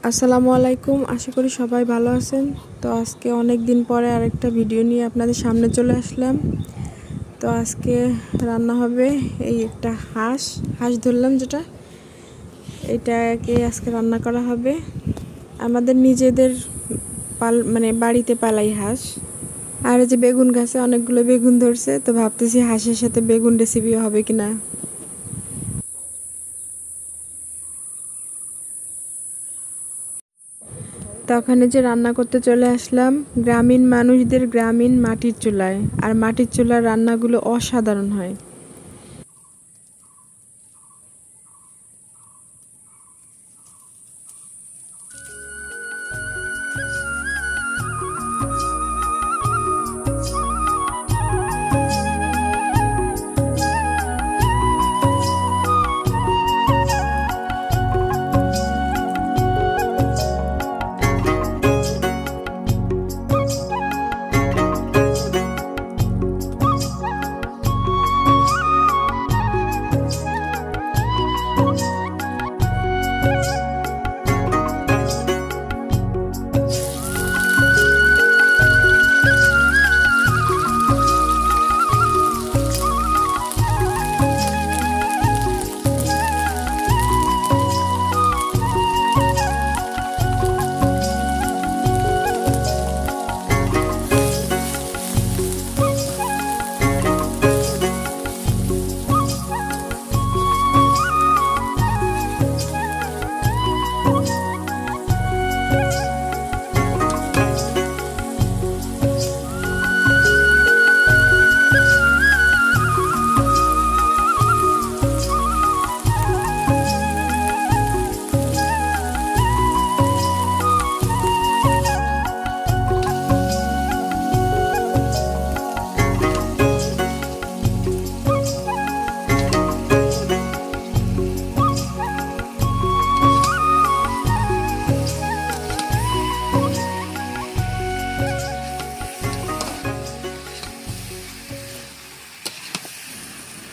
আসসালামু আলাইকুম, আশা করি সবাই ভালো আছেন। তো আজকে অনেক দিন পরে আরেকটা ভিডিও নিয়ে আপনাদের সামনে চলে আসলাম। তো আজকে রান্না হবে এই একটা হাঁস ধরলাম, যেটা এটাকে আজকে রান্না করা হবে। আমাদের নিজেদের বাড়িতে পালাই হাঁস। আর এই যে বেগুন গাছে অনেকগুলো বেগুন ধরছে, তো ভাবতেছি হাঁসের সাথে বেগুন রেসিপি হবে কিনা। তো ওখানে যে রান্না করতে চলে আসলাম গ্রামীণ মানুষদের গ্রামীণ মাটির চুলায়, আর মাটির চুলার রান্নাগুলো অসাধারণ হয়।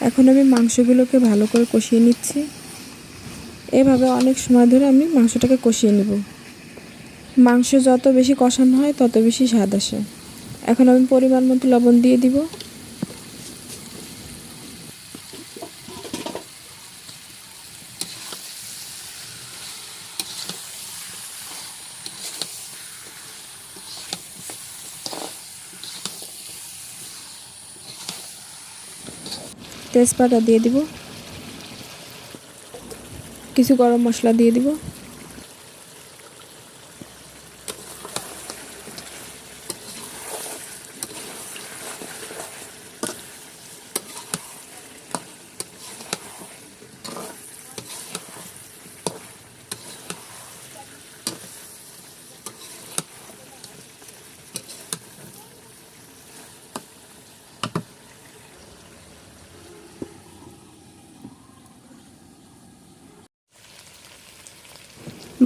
এখন আমি মাংসগুলোকে ভালো করে কষিয়ে নিচ্ছি। এভাবে অনেক সময় ধরে আমি মাংসটাকে কষিয়ে নেব। মাংস যত বেশি কষানো হয় তত বেশি স্বাদ আসে। এখন আমি পরিমাণ মতো লবণ দিয়ে দিব। তেজপাতা দিয়ে দিব, কিছু গরম মশলা দিয়ে দিব।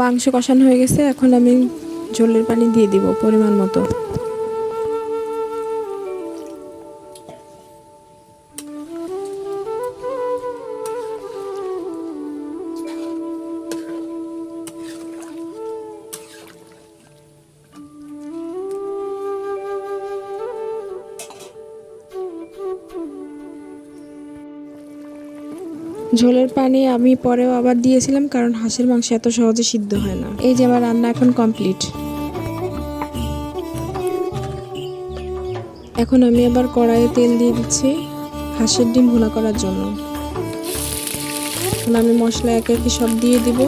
মাংস কষানো হয়ে গেছে, এখন আমি ঝোলের পানি দিয়ে দিব পরিমাণ মতো। ঝোলের পানি আমি পরেও আবার দিয়েছিলাম, কারণ হাঁসের মাংস এত সহজে সিদ্ধ হয় না। এই যে আমার রান্না এখন কমপ্লিট। এখন আমি আবার কড়াইয়ে তেল দিয়ে দিচ্ছি হাঁসের ডিম ভুনা করার জন্য। এখন আমি মশলা একে একে সব দিয়ে দিব।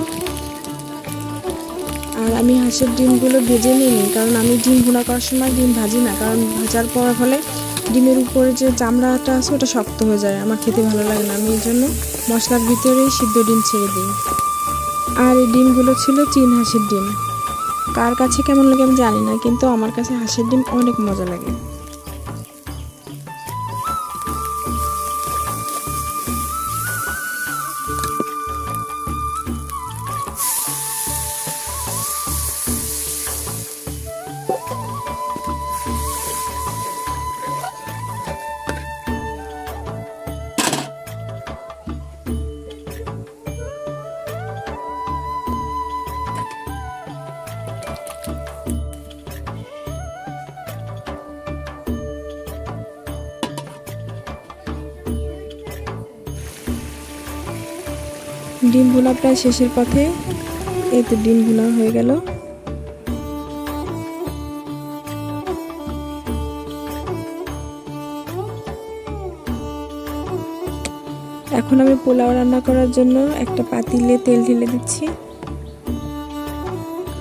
আর আমি হাঁসের ডিমগুলো ভেজে নিই, কারণ আমি ডিম ভুনা করার সময় ডিম ভাজি না, কারণ ভাজার পর ফলে ডিমের উপরে যে চামড়াটা আছে ওটা শক্ত হয়ে যায়, আমার খেতে ভালো লাগে না। আমি এই জন্য মশলার ভিতরেই সিদ্ধ ডিম ছেড়ে দিই। আর এই ডিমগুলো ছিল চীন হাঁসের ডিম। কার কাছে কেমন লাগে আমি জানি না, কিন্তু আমার কাছে হাঁসের ডিম অনেক মজা লাগে। ডিম ভুনা প্রায় শেষের পথে। এই তো ডিম ভুনা হয়ে গেল। এখন আমি পোলাও রান্না করার জন্য একটা পাতিলে তেল ঢেলে দিচ্ছি।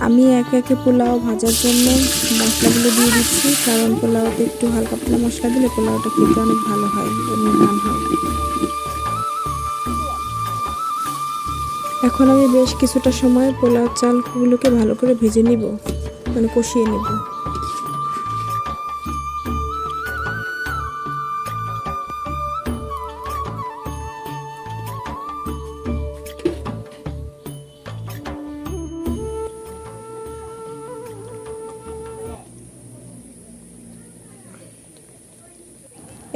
আমি একে একে পোলাও ভাজার জন্য মশলাগুলো দিয়ে দিচ্ছি, কারণ পোলাওতে একটু হালকা পাতলা মশলা দিলে পোলাওটা খেতে অনেক ভালো হয় এবং ঘ্রাণ হয়। এখন আমি বেশ কিছুটা সময় পোলাও চালগুলোকে ভালো করে ভেজে নিব, মানে কষিয়ে নেব।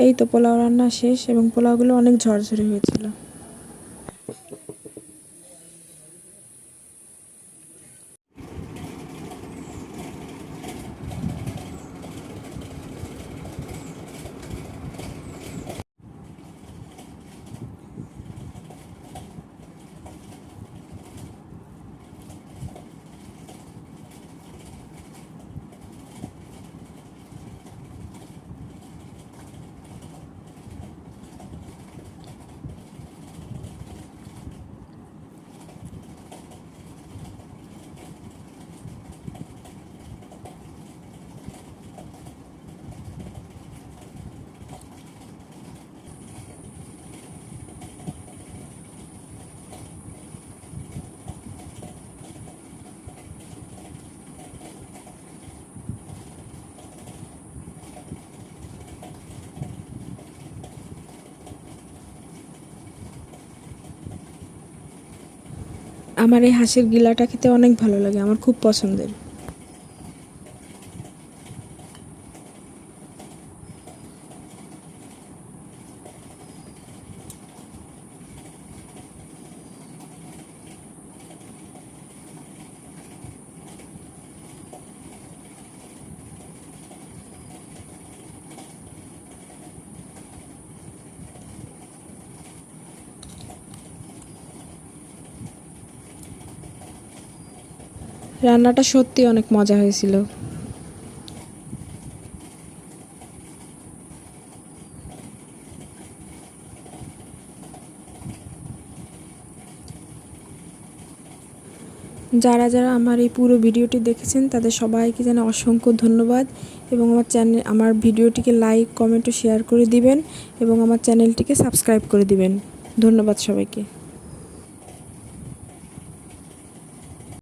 এই তো পোলাও রান্না শেষ এবং পোলাওগুলো অনেক ঝরঝরে হয়েছিল। আমার এই হাঁসের গিলাটা খেতে অনেক ভালো লাগে, আমার খুব পছন্দের। রান্নাটা সত্যি অনেক মজা হয়েছিল। যারা যারা আমার এই পুরো ভিডিওটি দেখেছেন তাদের সবাইকে জানাই অসংখ্য ধন্যবাদ, এবং আমার ভিডিওটিকে লাইক, কমেন্ট ও শেয়ার করে দিবেন এবং আমার চ্যানেলটিকে সাবস্ক্রাইব করে দিবেন। ধন্যবাদ সবাইকে।